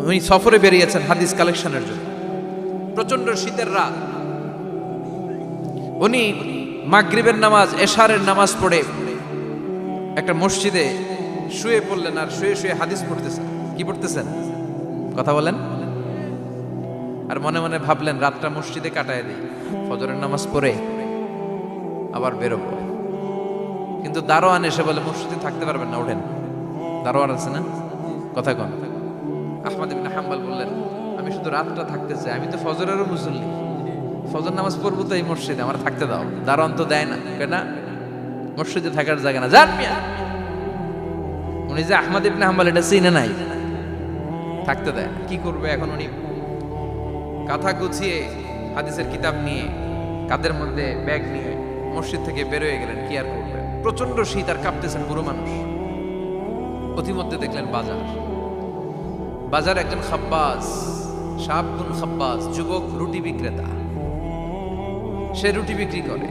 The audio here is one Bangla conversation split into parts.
উনি সফরে বেরিয়েছেন হাদিস কালেকশনের জন্য। প্রচন্ড শীতের রাত, উনি মাগরিবের নামাজ, এশারের নামাজ পড়ে একটা মসজিদে শুয়ে পড়লেন, আর শুয়ে শুয়ে হাদিস পড়তেছেন। কি পড়তেছেন? কথা বলেন। আর মনে মনে ভাবলেন রাতটা মসজিদে কাটায় দিই, ফজরের নামাজ পড়ে আবার বেরোবো। কিন্তু দারোয়ান এসে বলে মসজিদে থাকতে পারবেন না, ওঠেন। দারোয়ান আছে না, কথা কন। আহমদ ইবনে হাম্বল বললেন আমি শুধু রাতটা থাকতে চাই, আমি তো ফজরেরও মুসল্লি, ফজর নামাজ পড়বো তো এই মসজিদে, আমার থাকতে দাও। দারোয়ান তো দেয় না, কেনা মসজিদে থাকার জায়গা না, যান মিয়া। উনি যে আহমদ ইবনে হাম্বল এটা চিনে নাই, থাকতে দেয়। কি করবে এখন? উনি কাঁথা গুছিয়ে হাদিসের কিতাব নিয়ে কাঁধের মধ্যে ব্যাগ নিয়ে মসজিদ থেকে বেরোয় গেলেন। কি আর করবেন, প্রচন্ড শীত, আর কাঁপতেছেন বুড়ো মানুষ। অতিমধ্যে দেখলেন বাজার একজন খাব্বাস, শাবুন খাব্বাস, যুবক রুটি বিক্রেতা। সে রুটি বিক্রি করে,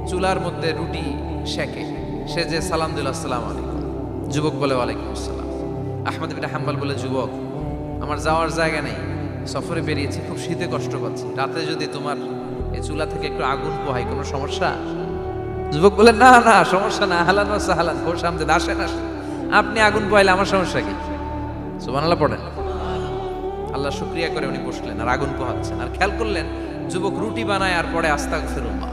চুলার মধ্যে রুটি সেকে। সে যে সালাম দিল আসসালামু আলাইকুম, যুবক বলে ওয়ালাইকুম আসসালাম। আহমদ ইবনে হাম্বল বলে যুবক আমার যাওয়ার জায়গা নেই, সফরে বেরিয়েছি, খুব শীতে কষ্ট পাচ্ছি, রাতে যদি তোমার এই চুলা থেকে একটু আগুন পোহাই কোনো সমস্যা? যুবক বলে না না সমস্যা না, হালান ওয়া সাহালান, খোশ আমদেদ, আসেন আসেন, আপনি আগুন পোহাইলে আমার সমস্যা কি? সুবহানাল্লাহ পড়েন। আল্লাহ শুকরিয়া করে উনি বসলেন আর আগুন পোহাচ্ছেন। আর খেয়াল করলেন যুবক রুটি বানায় আর পরে আস্তাগফিরুল্লাহ,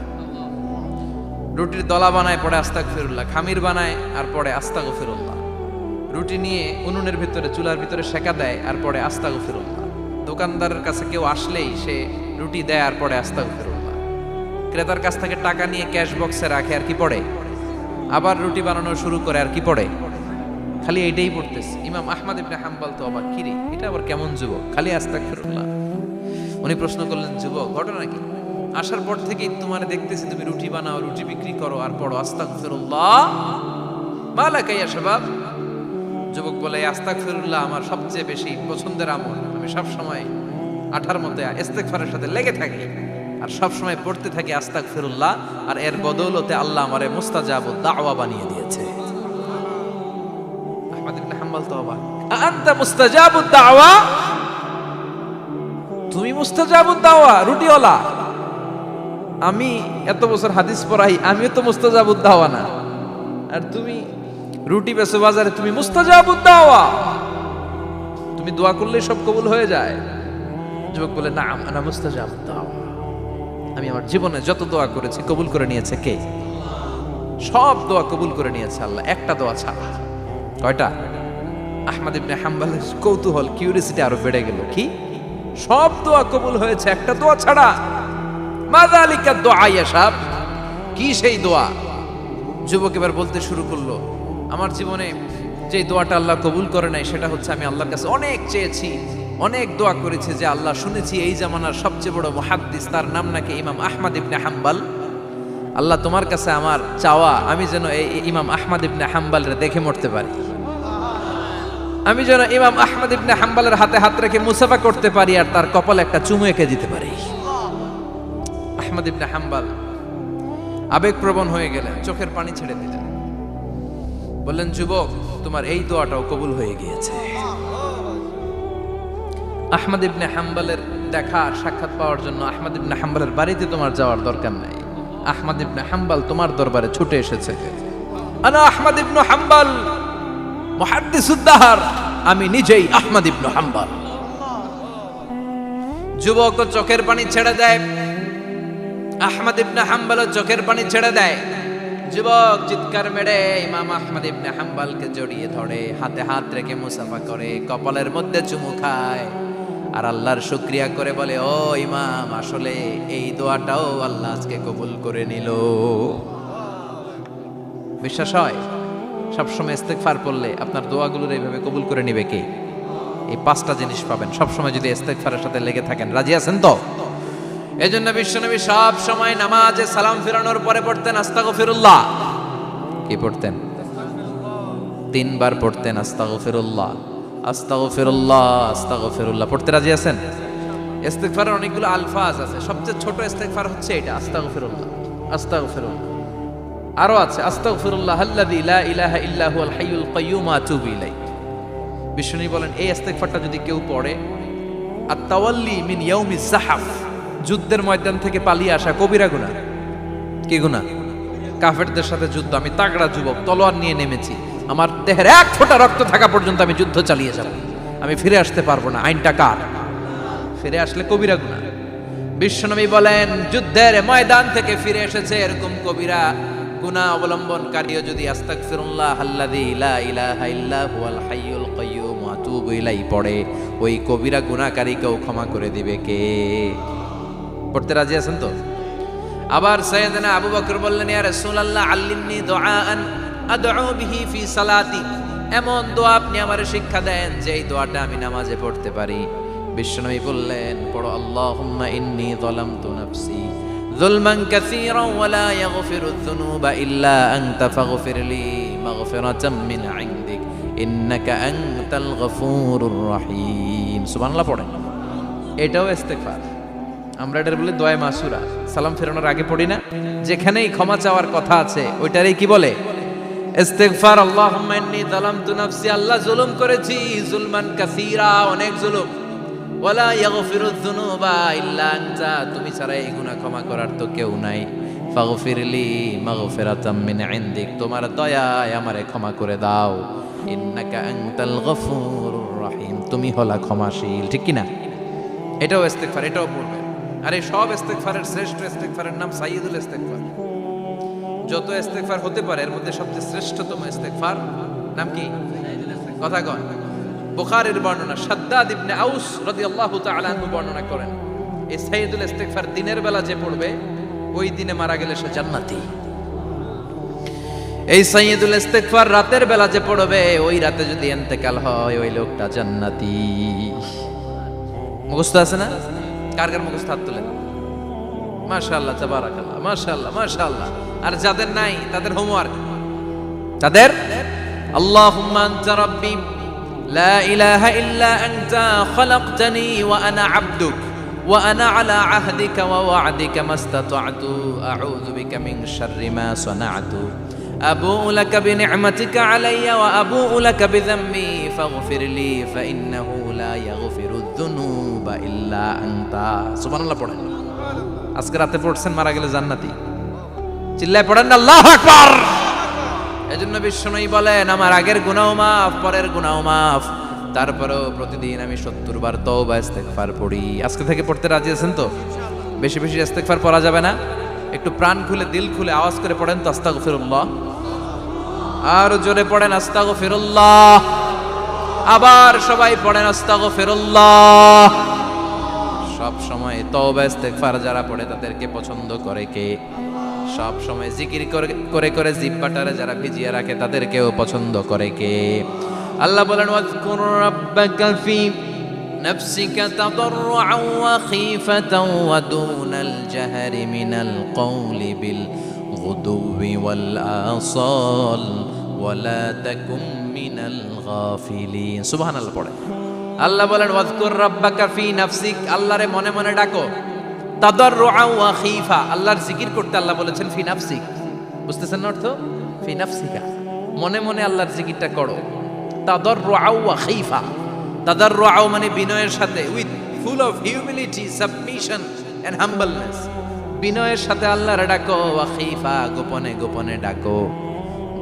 রুটির দলা বানায় পরে আস্তাগফিরুল্লাহ, খামির বানায় আর পরে আস্তাগফিরুল্লাহ, রুটি নিয়ে উনুনের ভিতরে চুলার ভিতরে সেকা দেয় আর পরে আস্তাগফিরুল্লাহ। দোকানদারের কাছে কেউ আসলেই সে রুটি দেয় আর পরে আস্তাগফিরুল্লাহ। ক্রেতার কাছ থেকে টাকা নিয়ে ক্যাশ বক্সে রাখে আর কি পড়ে? আবার রুটি বানানো শুরু করে আর কি পড়ে? খালি এইটাই পড়তেছে। ইমাম আহমদ ইবনে হাম্বল তো অবাক, কিরে এটা আবার কেমন যুবক, খালি আস্তাগফিরুল্লাহ। উনি প্রশ্ন করলেন যুবক ঘটনা কি? আসার পর থেকেই তোমার দেখতেছি তুমি রুটি বানাও, রুটি বিক্রি করো আর পড়ো আস্তাগফিরুল্লাহ, মালাকা ইয়া শাবাব। যুবক বলে আস্তাগফিরুল্লাহ আমার সবচেয়ে বেশি পছন্দের আমল, আমি সব সময় আঠার মধ্যে ইস্তেগফারের সাথে লেগে থাকি আর সব সময় পড়তে থাকি আস্তাগফিরুল্লাহ, আর এর বদৌলতে আল্লাহ আমারে মুস্তাজাবুদ দাওয়া বানিয়ে দিয়েছে। আহমদ ইবনে হাম্বল তো অবাক, আনতা মুস্তাজাবুদ দাওয়া, তুমি মুস্তাজাবুদ দাওয়া রুটিওয়ালা? আমি এত বছর হাদিস পড়াই, আমিও তো মুস্তাজাবুদ দাওয়া না, আর তুমি রুটি বেচো বাজারে, তুমি মুস্তাজাবুদ দাওয়া, তুমি দোয়া করলে সব কবুল হয়ে যায়? যুবক বলে না আনা মুস্তাজাবুদ দাওয়া, আমি আমার জীবনে যত দোয়া করেছি কবুল করে নিয়েছে কে? সব দোয়া কবুল করে নিয়েছে আল্লাহ, একটা দোয়া ছাড়া। কয়টা? আহমদ ইবনে হাম্বলের কৌতূহল, কিউরিসিটি আরো বেড়ে গেল। কি? সব দোয়া কবুল হয়েছে একটা দোয়া ছাড়া। মাযালিকা দুআ ইয়া শাব, কি সেই দোয়া? যুবক এবার বলতে শুরু করলো আমার জীবনে যে দোয়াটা আল্লাহ কবুল করে নাই সেটা হচ্ছে আমি আল্লাহর কাছে অনেক চেয়েছি, অনেক দোয়া করেছি যে আল্লাহ শুনেছি এই জামানার সবচেয়ে বড় মুহাদ্দিস, তার নাম নাকি ইমাম আহমদ ইবনে হাম্বল। আল্লাহ তোমার কাছে আমার চাওয়া আমি যেন এই ইমাম আহমদ ইবনে হাম্বলরে দেখে মরতে পারি, আমি যেন ইমাম আহমদ ইবনে হাম্বলের হাতে হাত রেখে মুসাফা করতে পারি আর তার কপালে একটা চুমু এঁকে দিতে পারি। আহমদ ইবনে হাম্বল আবেগপ্রবণ হয়ে গেলেন, চোখের পানি ছেড়ে দিলেন, বললেন যুবক তোমার এই দোয়াটাও কবুল হয়ে গিয়েছে। আহমদ ইবনে হাম্বলের দেখা আর সাক্ষাৎ পাওয়ার জন্য আহমদ ইবনে হাম্বলের বাড়িতে তোমার যাওয়ার দরকার নাই, আহমদ ইবনে হাম্বল তোমার দরবারে ছুটে এসেছে। আনা আহমদ ইবনে হাম্বল মুহাদ্দিসুদ দাহর, আমি নিজেই আহমদ ইবনে হাম্বল। যুবক চোখের পানি ছেড়ে দেয়, আহমদ ইবনে হাম্বল চোখের পানি ছেড়ে দেয়। যুবক চিৎকার মেরে ইমাম আহমদ ইবনে হাম্বলকে জড়িয়ে ধরে, হাতে হাত রেখে মুসাফা করে, কপালের মধ্যে চুমু খায় আর আল্লাহর শুকরিয়া করে বলে ও ইমাম আসলে এই দোয়াটাও আল্লাহ আজকে কবুল করে নিল। বিশ্বাস হয় সবসময় ইস্তেগফার পড়লে আপনার দোয়াগুলোর এইভাবে কবুল করে নিবে কে? এই পাঁচটা জিনিস পাবেন সবসময় যদি ইস্তেগফারের সাথে লেগে থাকেন। রাজি আছেন তো? এজন্য বিশ্বনবী সব সময় নামাজে সালাম ফিরানোর পরে পড়তেন আস্তাগফিরুল্লাহ। কি পড়তেন? 3 বার পড়তেন আস্তাগফিরুল্লাহ, আস্তাগফিরুল্লাহ, আস্তাগফিরুল্লাহ। পড়তে রাজি আছেন? ইস্তেগফারের অনেকগুলো আলফাজ আছে, সবচেয়ে ছোট ইস্তেগফার হচ্ছে এটা আস্তাগফিরুল্লাহ, আস্তাগফিরুল্লাহ। আরো আছে আস্তাগফিরুল্লাহ আল্লাযী লা ইলাহা ইল্লা হুয়াল হাইয়ুল কাইয়্যুম আতুবু ইলাইহি, বিষ্ণু বলেন এই ইস্তেগফারটা যদি কেউ পড়ে, আর তাওয়াল্লি মিন ইয়াউমিজ জাহাফ, যুদ্ধের ময়দান থেকে পালিয়ে আসা কবিরা গুনাহ। কি গুনাহ? কাফেরদের সাথে যুদ্ধ, আমি তাগড়া যুবক, তলোয়ার নিয়ে নেমেছি, আমার দেহের এক ফোঁটা রক্ত থাকা পর্যন্ত আমি যুদ্ধ চালিয়ে যাব, আমি ফিরে আসতে পারবো না, আইনটা কার? ফিরে আসলে কবিরা গুনাহ। বিশ্বনবী বলেন যুদ্ধের ময়দান থেকে ফিরে এসেছে এরকম কবিরা গুনাহ অবলম্বনকারীও যদি আস্তাগফিরুল্লাহ আল্লাযী লা ইলাহা ইল্লা হুয়াল হাইয়ুল কাইয়্যুম ওয়া আতুবু ইলাইহি পড়ে, ওই কবিরা গুনাহকারীকেও ক্ষমা করে দিবে কে? পড়তে রাজি আছেন তো? আবার সাইয়েদনা আবু বকর বললেন, ইয়া রাসূলুল্লাহ আল্লিমনি দুআআন আদউ বিহি ফি সালাতি, এমন দোয়া আপনি আমারে শিক্ষা দেন যে এই দোয়াটা আমি নামাজে পড়তে পারি। বিশ্বনবী বললেন, পড়ো আল্লাহুম্মা ইন্নী যালামতু নাফসি যুলমান কাসীরান ওয়া লা ইয়াগফিরুয যুনুবা ইল্লা আনতা ফাগফিরলি মাগফিরাতাম মিন ইনদিক ইন্নাকা আনতাল গফুরুর রহিম। সুবহানাল্লাহ পড়েন। এটাও ইস্তেগফার। আমরা এটার বলে দোয়া মাসুরা, সালাম ফেরানোর আগে পড়ি না? যেখানেই ক্ষমা চাওয়ার কথা আছে ওইটারই কি বলে? ইস্তেগফার। আল্লাহুম্মা ইন্নী যালামতু নাফসি, আল্লাহ জুলুম করেছি, যুলমান কাসীরা, অনেক জুলুম, ওয়ালা ইয়াগফিরুয যুনুবা ইল্লা আনতা, তুমি ছাড়া এই গুনাহ ক্ষমা করার তো কেউ নাই। ফাগফিরলি মাগফিরাতাম মিন ইনদিক, তোমার দয়ায় আমারে ক্ষমা করে দাও। ইন্নাকা আনতাল গফুরুর রহিম, তুমি হলা ক্ষমাশীল। ঠিক কি না? এটাও ইস্তেগফার, এটাও পড়বে। আর এই সব ইস্তেগফারের শ্রেষ্ঠ ইস্তেগফারের নাম সাইয়্যিদুল ইস্তেগফার। যত ইস্তেগফার হতে পারে এর মধ্যে সবচেয়ে শ্রেষ্ঠতম ইস্তেগফার নাম কি? কথা কন। বুখারীর বর্ণনা, শাদ্দাদ ইবনে আউস রাদিয়াল্লাহু তাআলা আনহু বর্ণনা করেন, এই সাইয়্যিদুল ইস্তেগফার দিনের বেলা যে পড়বে ওই দিনে মারা গেলে সে জান্নাতি। এই সাইয়্যিদুল ইস্তেগফার রাতের বেলা যে পড়বে ওই রাতে যদি ইন্তেকাল হয় ওই লোকটা জান্নাতি। মুখস্থ আছে না? কার কার মুখস্থ হাত তোলেন? মাশাআল্লাহ, তাবারাকাল্লাহ, মাশাআল্লাহ, মাশাআল্লাহ। আর যাদের নাই তাদের হোমওয়ার্ক, তাদের আল্লাহুম্মা আনতা রাব্বি লা ইলাহা ইল্লা আনতা খালাকতানি ওয়া আনা আবদুক ওয়া আনা আলা আহদিকা ওয়া ওয়া'দিকা মাস্তাতা'তু আউযু বিকা মিন শাররি মা সানা'তু আবুউ লাকা বিনি'মাতিকা আলাইয়া ওয়া আবুউ লাকা বিযামবি ফাগফিরলি ফাইন্নাহু লা ইয়াগফিরুয যুনুবা ইল্লা আনতা। সুবহানাল্লাহ পড়েন। আজকে রাতে পড়ছেন, মারা গেলে জান্নাতি। চিল্লায় পড়েন না আল্লাহু আকবার। এজন্য বিশ্বনবী বলেন আমার আগের গুনাহও মাফ, পরের গুনাহও মাফ, তারপরেও প্রতিদিন আমি 70 বার তওবা ইস্তেগফার পড়ি। আজকে থেকে পড়তে রাজি আছেন তো? বেশি বেশি ইস্তেগফার পড়া যাবে না? একটু প্রাণ খুলে দিল খুলে আওয়াজ করে পড়েন তো আস্তাগফিরুল্লাহ। আর জোরে পড়েন আস্তাগফিরুল্লাহ। আবার সবাই পড়েন আস্তাগফিরুল্লাহ। সব সময় তওবা ইস্তেগফার যারা পড়ে তাদেরকে পছন্দ করে কে? সব সময় জিকির করে করে জিহ্বাটারে যারা ভিজিয়ে রাখে তাদেরকেও পছন্দ করে কে? আল্লাহ বলেন ওয়াজকুর রাব্বাকা ফি নাফসিকা তাদাররুআন ওয়া খীফাতান ওয়া দুনাল জাহরি মিনাল কওলি বিল গুদুবি ওয়াল আসাল ওয়া লা তাকুম মিনাল গাফিলিন। সুবহানাল্লাহ পড়ে। আল্লাহ বলেন ওয়াজকুর রাব্বাকা ফি নাফসিক, আল্লাহরে মনে মনে ডাকো। তাদাররুআন ওয়া খীফা, আল্লাহর জিকির করতে আল্লাহ বলেছেন ফি নাফসিক। বুঝতেছেন না অর্থ? ফি নাফসিকা, মনে মনে আল্লাহর জিকিরটা করো। তাদাররুআন ওয়া খীফা, তাদাররুআন মানে বিনয়ের সাথে, with full of humility, submission and humbleness, বিনয়ের সাথে আল্লাহরে ডাকো। ওয়া খীফা, গোপনে গোপনে ডাকো।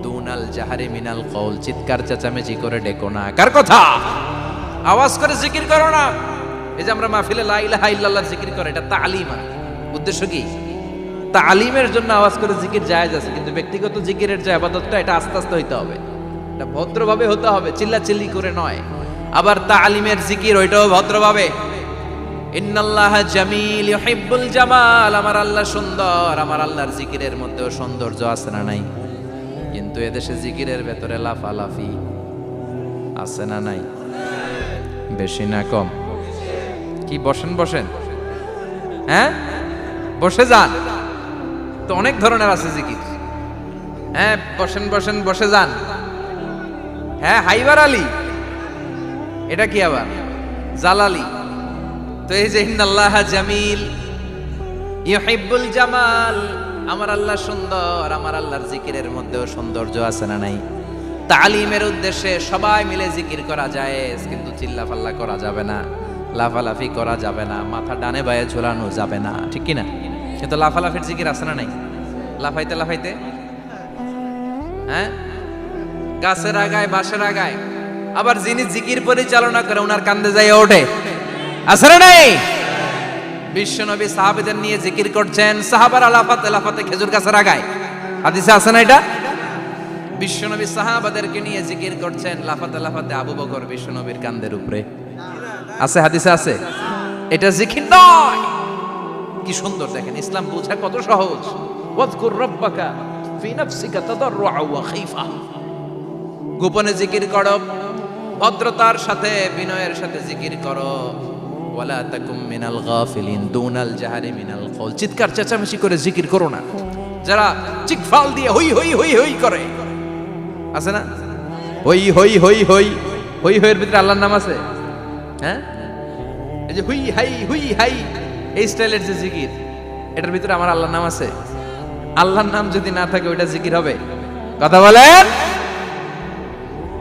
দুনাল জাহারি মিনাল কওল, চিৎকার চেঁচামেচি করে ডেকো না। কার কথা? আওয়াজ করে জিকির করো না। এই যে আমরা মাহফিলে লা ইলাহা ইল্লাল্লাহ জিকির করে, এটা তালিম। উদ্দেশ্য কি? তালিমের জন্য আওয়াজ করে জিকির জায়েজ আছে, কিন্তু ব্যক্তিগত জিকিরের যে ইবাদতটা এটা আস্তে আস্তে হইতে হবে, এটা ভদ্রভাবে হতে হবে, চিল্লাচিল্লি করে নয়। আবার তালিমের জিকির ওইটাও ভদ্রভাবে। ইন্নাল্লাহা জামিল ইউহিব্বুল জামাল, আমার আল্লাহ সুন্দর, আমার আল্লাহর জিকিরের মধ্যেও সৌন্দর্য আছে না নাই? কিন্তু এদেশে জিকিরের ভেতরে লাফালাফি আছে না নাই? বেশি না কম? কি বসেন বসেন, হ্যাঁ বসে যান তো, অনেক ধরনের আছে জিকির। হ্যাঁ বসেন বসেন, বসে যান। হ্যাঁ হাইবার আলী, এটা কি আবার জালালি? তো এই যে ইন্নাল্লাহা জামিল ইউহিব্বুল জামাল, আমার আল্লাহ সুন্দর, আমার আল্লাহর জিকিরের মধ্যেও সৌন্দর্য আছে না নাই? তালিমের উদ্দেশ্যে সবাই মিলে জিকির করা যায়, কিন্তু চিল্লাফাল্লা করা যাবে না, লাফালাফি করা যাবে না, মাথা ডানে বায়ে ঝোলানো যাবে না, ঠিক কি না? কিন্তু লাফালাফির জিকির আছে না নাই? লাফাইতে লাফাইতে, হ্যাঁ, গাছের আগায় বাঁশের আগায়। আবার যিনি জিকির পরিচালনা করে ওনার কান্দে যাই ওঠে, আছে না নাই? বিশ্বনবী সাহাবীদের নিয়ে জিকির করছেন, সাহাবারা লাফাতে লাফাতে খেজুর গাছের আগায়। হাদিসে আছে না এটা? বিশ্বনবী সাহাবাদেরকে নিয়ে জিকির করছেন, লাফাতে লাফাতে আবু বকর বিশ্বনবীর কান্দের উপরে। আছে, হাদিসে আছে। এটা জিকির নয়। কি সুন্দর দেখেন, ইসলাম বোঝা কত সহজ। ওয়াজকুর রাব্বাকা ফি নাফসিকা তাদাররুআ ওয়া খাইফা। গোপনে জিকির করো, ভদ্রতার সাথে বিনয়ের সাথে জিকির করো। ওয়ালা তাকুম মিনাল গাফিলিন দুনাল জাহারি মিনাল কওল। চিৎকার চেঁচামেচি করে জিকির করো না। যারা চিকফাল দিয়ে হই হই হই হই করে, আছে না? হই হই হই হই হই হইয়ের ভিতরে আল্লাহর নাম আছে, হ্যাঁ? এই যে হুই হাই হুই হাই, এই স্টাইলের যে জিকির, এটার ভিতরে আমার আল্লাহর নাম আছে? আল্লাহর নাম যদি না থাকে ওইটা জিকির হবে? কথা বলেন।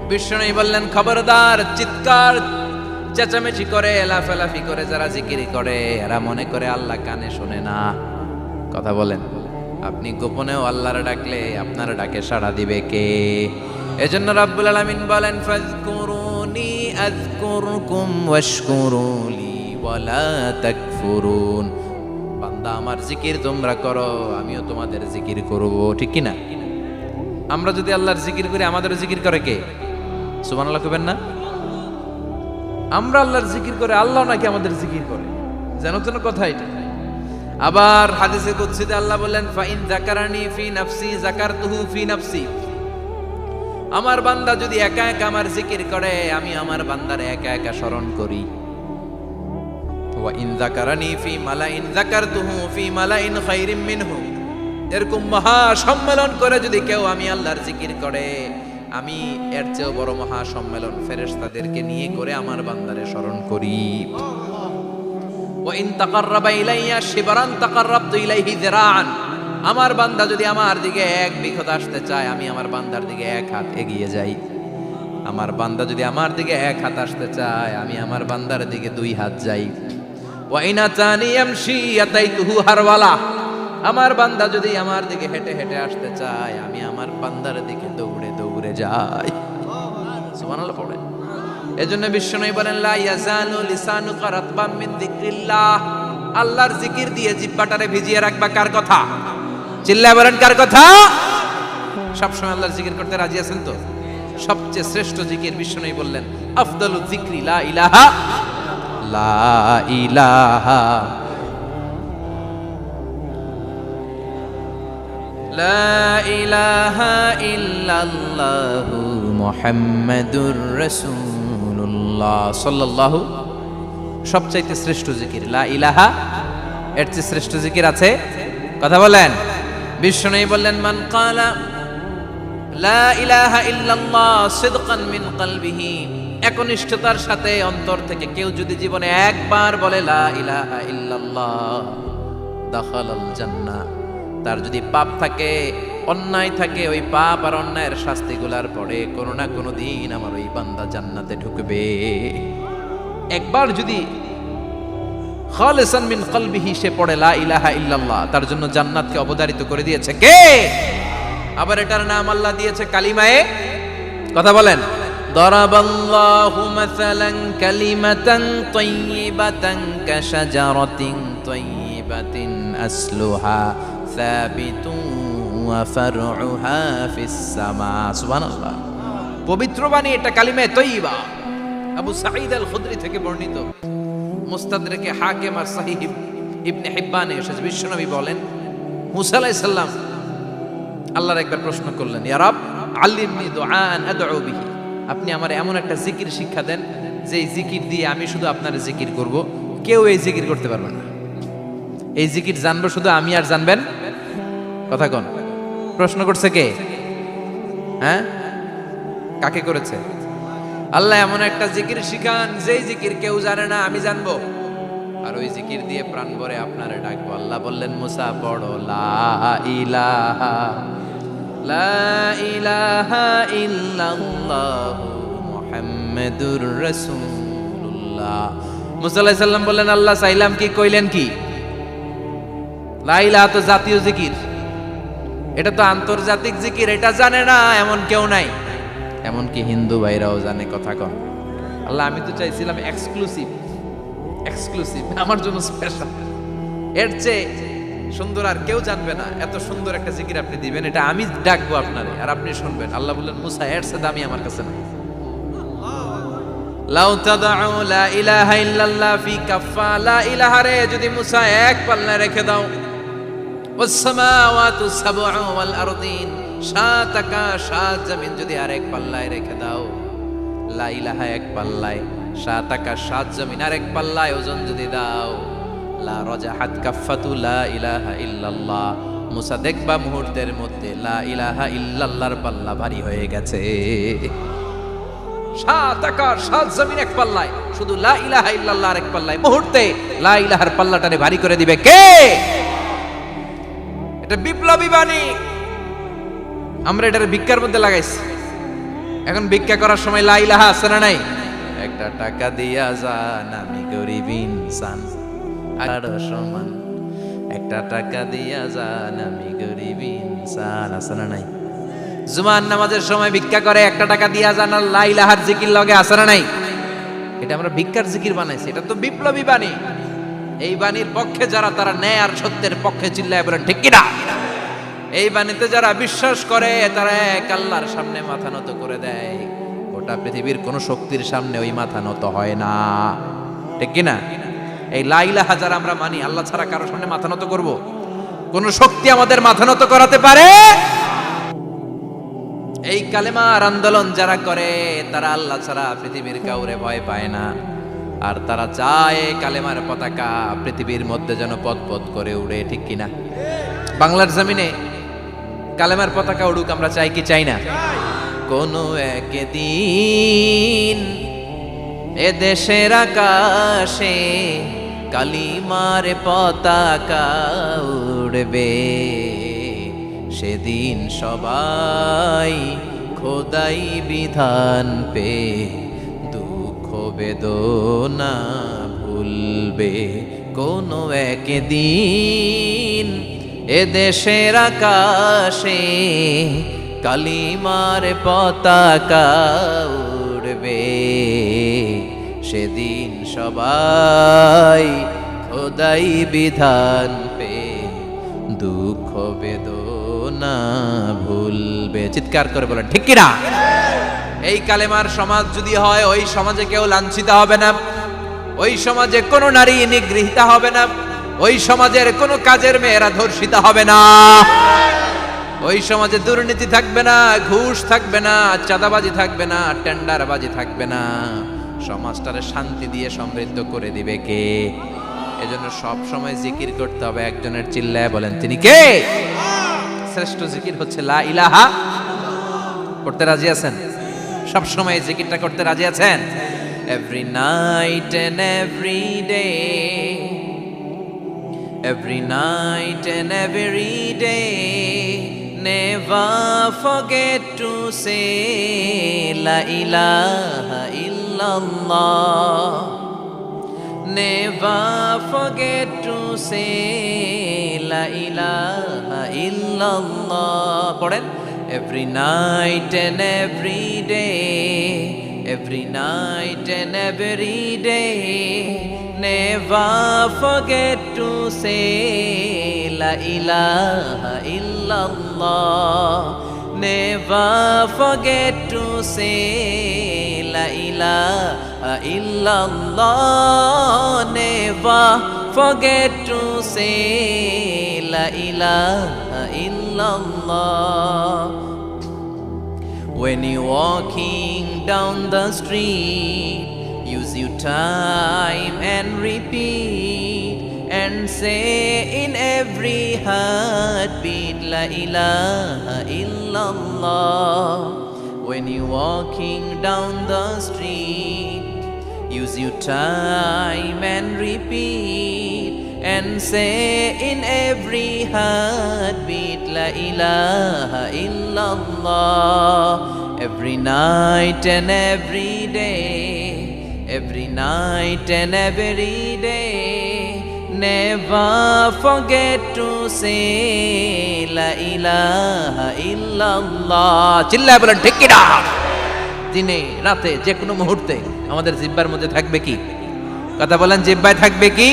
বিষ্ণু বললেন, খবরদার, চিৎকার চেঁচামেচি করে লাফালাফি করে যারা জিকির করে এরা মনে করে আল্লাহ কানে শোনে না। কথা বলেন। আপনি গোপনেও আল্লাহর ডাকলে আপনার ডাকে সাড়া দিবে কে? এজন্য রাব্বুল আলামিন বলেন, ফাযকুরুনি আযকুরকুম ওয়াশকুরুলি ওয়ালা তাকফুরুন। বান্দা আমার জিকির তোমরা করো, আমিও তোমাদের জিকির করব, ঠিক কি না? আমরা যদি আল্লাহর জিকির করি আমাদেরও জিকির করে কে? সুবহানাল্লাহ কইবেন না? আমরা আল্লাহর জিকির করে আল্লাহ নাকি আমাদের জিকির করে, জানো তো না কথা এটা। আবার হাদিসে কুদসিতে আল্লাহ বলেন, ফাইন যাকারানি ফি নাফসি যাকারতুহু ফি নাফসি। আমার বান্দা যদি একা একা আমার জিকির করে আমি আমার বান্দারে একা একা স্মরণ করি। ওয়া ইন যাকারানি ফি মালাইন যাকারতুহু ফি মালাইন খায়রিম মিনহু। এরকম মহা সম্মেলন করে যদি কেউ আমি আল্লাহর জিকির করে, আমি এর চেয়েও বড় মহা সম্মেলন ফেরেশতাদেরকে নিয়ে করে আমার বান্দারে স্মরণ করি। ওয়া ইন তাকাররাবা ইলাইয়া শিবরান তাকাররাবতু ইলাইহি যিরাআন। আমার বান্দা যদি আমার দিকে এক বিঘত আসতে চায় আমি আমার বান্দার দিকে এক হাত এগিয়ে যাই। আমার বান্দা যদি আমার দিকে এক হাত আসতে চায় আমি আমার বান্দার দিকে দুই হাত যাই। ওয়া ইন আতানি ইয়ামশি আতাইতুহু হারওয়ালা। আমার বান্দা যদি আমার দিকে হেঁটে হেঁটে আসতে চায় আমি আমার বান্দার দিকে দৌড়ে দৌড়ে যাই। সুবহানাল্লাহ পড়ে। এজন্য বিশ্বনবী বলেন, লা ইয়াজালু লিসানুকা রাতবাম মিন যিকরিল্লাহ। আল্লাহর জিকির দিয়ে জিহ্বাটারে ভিজিয়ে রাখবা। কার কথা? চিল্লায় বলেন, কার কথা? সবসময় আল্লাহর জিকির করতে রাজি আছেন তো? সবচেয়ে শ্রেষ্ঠ জিকির বিশ্বনবী বললেন, আফদালু যিকরি লা ইলাহা লা ইলাহা লা ইলাহা ইল্লাল্লাহু মুহাম্মাদুর রাসূলুল্লাহ সাল্লাল্লাহু। সবচাইতে শ্রেষ্ঠ জিকির লা ইলাহা। এর চেয়ে শ্রেষ্ঠ জিকির আছে? কথা বলেন। বিশ্বনবী বললেন, মান ক্বালা লা ইলাহা ইল্লাল্লাহ সিদকান মিন কলবিহি। একনিষ্ঠতার সাথে অন্তর থেকে কেউ যদি জীবনে একবার বলে লা ইলাহা ইল্লাল্লাহ দাখালাল জান্নাহ। তার যদি পাপ থাকে, অন্যায় থাকে, ওই পাপ আর অন্যায়ের শাস্তিগুলার পরে কোনো না কোনো দিন আমার ওই বান্দা জান্নাতে ঢুকবে। একবার যদি খালিসান মিন কলবিহি সে পড়ে লা ইলাহা ইল্লাল্লাহ, তার জন্য জান্নাতকে অবধারিত করে দিয়েছে কে? আবার এটার নাম আল্লাহ দিয়েছে কালিমায়ে। কথা বলেন। দরাবাল্লাহু মাসালান কালিমাতান তাইয়িবাতান কাশাজারাতিন তাইয়িবাতিন আসলুহা সাবিতুন ওয়া ফারউহা ফিস সামা। সুবহানাল্লাহ। পবিত্র বাণী এটা কালিমায়ে তাইয়িবা। আবু সাঈদ আল খুদরি থেকে বর্ণিত, মুস্তাদরাকে হাকিম আর সহিহ ইবনে হিব্বানে এসেছে। বিশ্বনবী বলেন, মুসা আলাইহিস সালাম আল্লাহর একবার প্রশ্ন করলেন, ইয়া রাব আল্লিমনি দুআআন আদউ বিহি। আপনি আমার এমন একটা জিকির শিক্ষা দেন যে জিকির দিয়ে আমি শুধু আপনার জিকির করব, কেউ এই জিকির করতে পারবে না। এই জিকির জানবো শুধু আমি আর জানবেন। কথা কোন? প্রশ্ন করছে কে? হ্যাঁ, কাকে করেছে? আল্লাহ এমন একটা জিকির শিখান যেই জিকির কেউ জানে না, আমি জানবো, আর ওই জিকির দিয়ে প্রাণ ভরে আপনারে ডাকবো। আল্লাহ বললেন, মুসা পড়ো লা ইলাহা লা ইলাহা ইল্লাল্লাহ মুহাম্মাদুর রাসূলুল্লাহ। মুসা আলাইহিস সালাম বললেন, আল্লাহ চাইলাম কি, কইলেন কি? লা ইলাহা তো জাতীয় জিকির, এটা তো আন্তর্জাতিক জিকির, এটা জানে না এমন কেউ নাই। এমনকি হিন্দু ভাইরাও জানে। কথা কন আল্লাহ, আমি তো চাইছিলাম এক্সক্লুসিভ, আমার জন্য স্পেশাল, এর চেয়ে সুন্দর আর কেউ জানবে না। এত সুন্দর একটা জিকির আপনি দিবেন, এটা আমি ডাকবো আপনারে আর আপনি শুনবেন। আল্লাহ বললেন, মুসা এর চেয়ে দামি আমার কাছে না। লাউ তাদউ লা ইলাহা ইল্লাল্লাহ ফি কাফা, লা ইলাহা রে যদি মুসা এক পাল্লায় রেখে দাও, ওয়াস সামাওয়াতু সাবউ ওয়াল আরদিন, সাত আকাশ সাত জমিন যদি আরেক পাল্লায় রেখে দাও, লা ইলাহা এক পাল্লায়, সাত আকাশ সাত জমিন আরেক পাল্লায় ওজন যদি দাও, লা রাজাহাত কাফাতু লা ইলাহা ইল্লাল্লাহ, মুসা দেখবা মুহূর্তের মধ্যে লা ইলাহা ইল্লাল্লাহর পাল্লা ভারী হয়ে গেছে। সাত আকাশ সাত জমিন এক পাল্লায়, শুধু লা ইলাহা ইল্লাল্লাহ আরেক পাল্লায়, মুহূর্তে লা ইলাহার পাল্লাটারে ভারী করে দিবে কে? এটা বিপ্লবী বাণী। আমরা এটার ভিক্ষার মধ্যে লাগাইছি। এখন ভিক্ষা করার সময় লা ইলাহা আছে না নাই? একটা টাকা দিয়া যান, আমি গরিব ইনসান আর সমান, একটা টাকা দিয়া যান, আমি গরিব ইনসান, আছে না নাই? জুমার নামাজের সময় ভিক্ষা করে, একটা টাকা দিয়া যান, আর লা ইলাহার জিকির লগে, আছে না নাই? এটা আমরা ভিক্ষার জিকির বানাইছি। এটা তো বিপ্লবী বাণী। এই বাণীর পক্ষে যারা, তারা ন্যায় আর সত্যের পক্ষে চিল্লায় বলেন ঠিক কিনা? এই বাণীতে যারা বিশ্বাস করে, তারা এক আল্লাহর সামনে মাথা নত করে দেয়। গোটা পৃথিবীর কোন শক্তির সামনে ওই মাথা নত হয় না, ঠিক কিনা? এই লা ইলাহা যারা আমরা মানি, আল্লাহ ছাড়া কারোর সামনে মাথা নত করব? কোন শক্তি আমাদের মাথা নত করাতে পারে? এই কালেমার আন্দোলন যারা করে, তারা আল্লাহ ছাড়া পৃথিবীর কাউরে ভয় পায় না। আর তারা চায় কালেমার পতাকা পৃথিবীর মধ্যে যেন পথ করে উড়ে, ঠিক কিনা? বাংলার জমিনে কালেমার পতাকা উড়ুক, আমরা চাই কি চাই না? কোনো একদিন এ দেশের আকাশে কালিমার পতাকা উড়বে, সেদিন সবাই খোদাই বিধান পে দুঃখ বেদনা ভুলবে। কোনো একদিন এ দেশের আকাশে কালিমার পতাকা উড়বে, সেদিন সবাই খোদাই বিধান পে দুঃখ বেদনা ভুলবে। চিৎকার করে বলেন ঠিক কিনা? এই কালেমার সমাজ যদি হয়, ওই সমাজে কেউ লাঞ্ছিত হবে না, ওই সমাজে কোনো নারী নিগৃহীতা হবে না, ওই সমাজের কোনো কাজের মেয়েরা ধর্ষিত হবে না, ওই সমাজে দুর্নীতি থাকবে না, ঘুষ থাকবে না, চাঁদাবাজি থাকবে না, টেন্ডারবাজি থাকবে না। সমাজটারে শান্তি দিয়ে সমৃদ্ধ করে দিবে কে? এজন্য সব সময় জিকির করতে হবে একজনের, চিল্লায় বলেন তিনি কে? শ্রেষ্ঠ জিকির হচ্ছে লা ইলাহা। করতে রাজি আছেন? সব সময় জিকিরটা করতে রাজি আছেন? Every night and every day, every night and every day, never forget to say la ilaha illallah, never forget to say la ilaha illallah. পড়েন, every night and every day, every night and every day, never forget to say la ilaha illallah, never forget to say la ilaha illallah, never forget to say la ilaha illallah. When you're walking down the street, use your time and repeat and say in every heartbeat la ilaha illallah. When you're walking down the street, Use your time and repeat and say in every heartbeat La ilaha illallah. Every night and every day, every night and every day, never forget to say La ilaha illallah. চিল্লায় বলেন ঠিক কিনা? দিনে রাতে যে কোনো মুহূর্তে আমাদের জিহ্বার মধ্যে থাকবে কি? কথা বলেন, জিহ্বায় থাকবে কি?